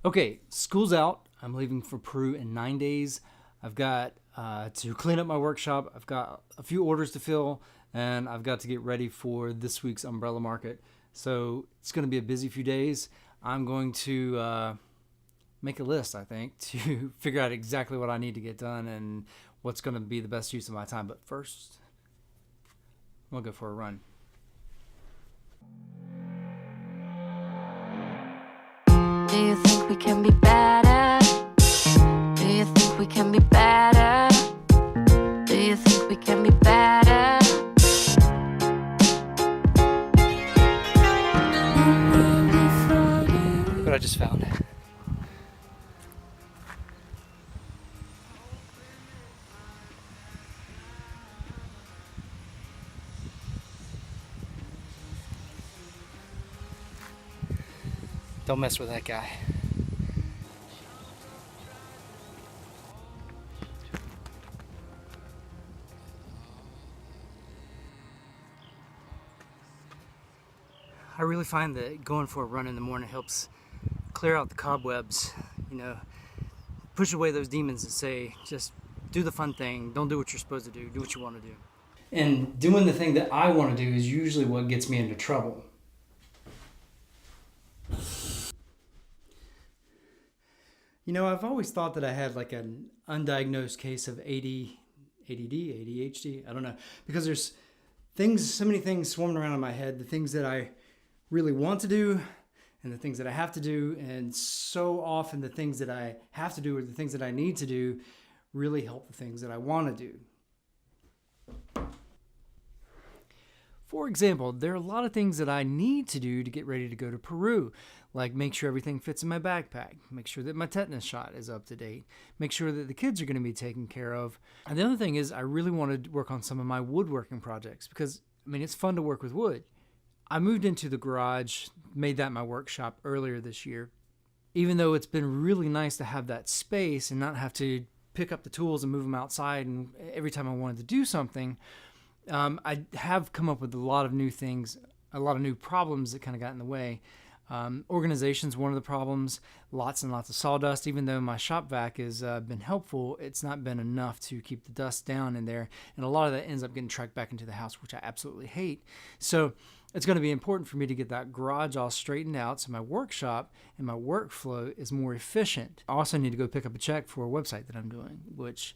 Okay, school's out. I'm leaving for Peru in 9 days. I've got to clean up my workshop. I've got a few orders to fill, and I've got to get ready for this week's umbrella market. So it's going to be a busy few days. I'm going to make a list, I think, to figure out exactly what I need to get done and what's going to be the best use of my time. But first, I'm going to go for a run. Do you think we can be better? Do you think we can be better? Do you think we can be better? Look what I just found. Don't mess with that guy. I really find that going for a run in the morning helps clear out the cobwebs, push away those demons that say, just do the fun thing, don't do what you're supposed to do what you want to do. And doing the thing that I want to do is usually what gets me into trouble. I've always thought that I had like an undiagnosed case of ADD, ADHD, I don't know. Because there's so many things swarming around in my head, the things that I really want to do and the things that I have to do. And so often the things that I have to do or the things that I need to do really help the things that I want to do. For example, there are a lot of things that I need to do to get ready to go to Peru, like make sure everything fits in my backpack, make sure that my tetanus shot is up to date, make sure that the kids are going to be taken care of. And the other thing is I really want to work on some of my woodworking projects because, it's fun to work with wood. I moved into the garage, made that my workshop earlier this year. Even though it's been really nice to have that space and not have to pick up the tools and move them outside and every time I wanted to do something, I have come up with a lot of new things, a lot of new problems that kind of got in the way. Organization's one of the problems, lots and lots of sawdust. Even though my shop vac has been helpful, it's not been enough to keep the dust down in there. And a lot of that ends up getting tracked back into the house, which I absolutely hate. So it's going to be important for me to get that garage all straightened out so my workshop and my workflow is more efficient. I also need to go pick up a check for a website that I'm doing, which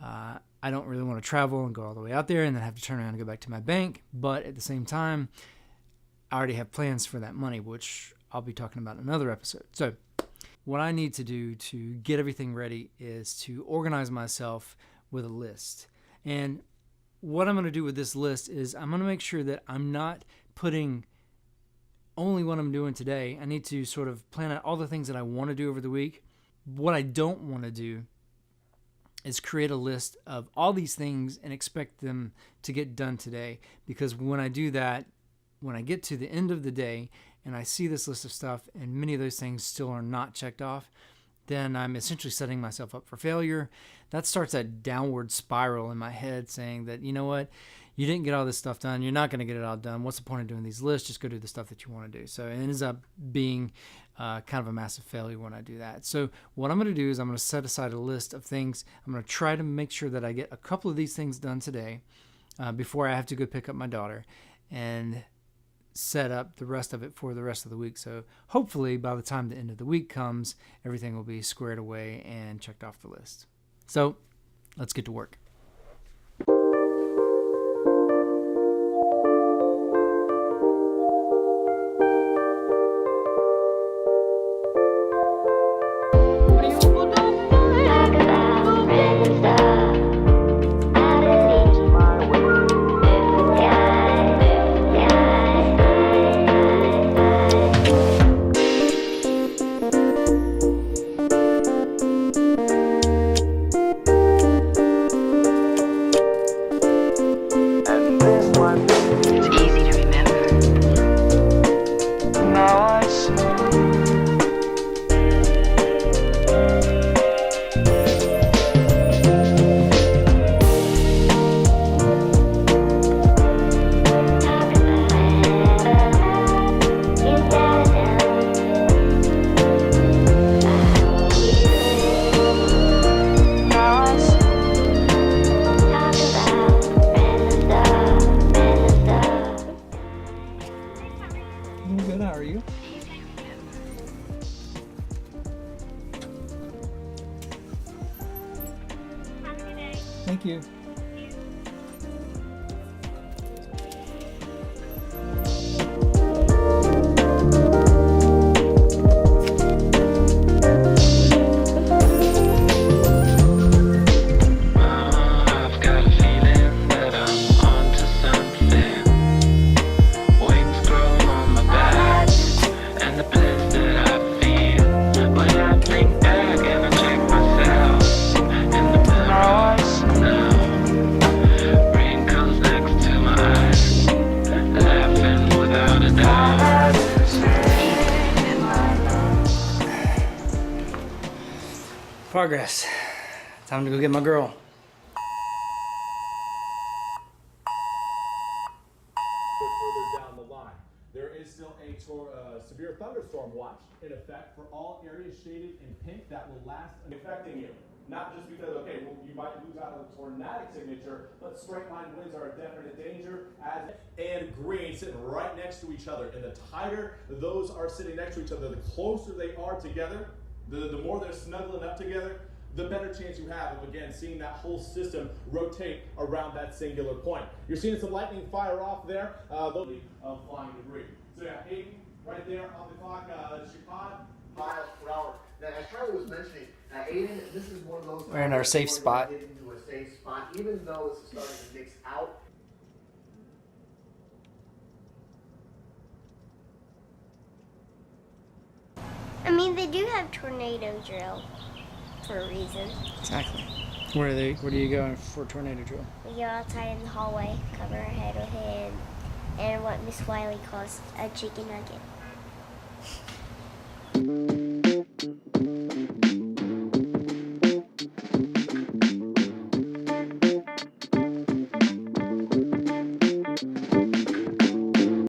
I don't really want to travel and go all the way out there and then have to turn around and go back to my bank. But at the same time, I already have plans for that money, which I'll be talking about in another episode. So what I need to do to get everything ready is to organize myself with a list. And what I'm going to do with this list is I'm going to make sure that I'm not putting only what I'm doing today. I need to sort of plan out all the things that I want to do over the week. What I don't want to do is create a list of all these things and expect them to get done today. Because when I do that, when I get to the end of the day and I see this list of stuff and many of those things still are not checked off, then I'm essentially setting myself up for failure. That starts that downward spiral in my head saying that, you know what, you didn't get all this stuff done. You're not going to get it all done. What's the point of doing these lists? Just go do the stuff that you want to do. So it ends up being kind of a massive failure when I do that. So what I'm going to do is I'm going to set aside a list of things. I'm going to try to make sure that I get a couple of these things done today before I have to go pick up my daughter and set up the rest of it for the rest of the week. So hopefully by the time the end of the week comes, everything will be squared away and checked off the list. So let's get to work. Thank you. I've got a feeling that I'm onto something. Wings grow on my back, and the bliss that I feel when I think back and I check myself in the mirror now. Wrinkles next to my eyes, laughing without a doubt. Progress. Time to go get my girl. Further down the line, there is still a severe thunderstorm watch in effect for all areas shaded in pink that will last affecting you. Not just because, okay, well, you might lose out on the tornadic signature, but straight line winds are a definite danger. And green sitting right next to each other. And the tighter those are sitting next to each other, the closer they are together, the more they're snuggling up together, the better chance you have of, again, seeing that whole system rotate around that singular point. You're seeing some lightning fire off there, of flying debris. So yeah, Hayden, right there on the clock, Chicago. Miles per hour. Now, as Charlie was mentioning, Aiden, this is one of those. We're in our safe times spot. where we get into a safe spot, even though this is starting to mix out. I mean, they do have tornado drill for a reason. Exactly. Where do you go for tornado drill? We go outside in the hallway, cover our head with hand, and what Miss Wiley calls a chicken nugget.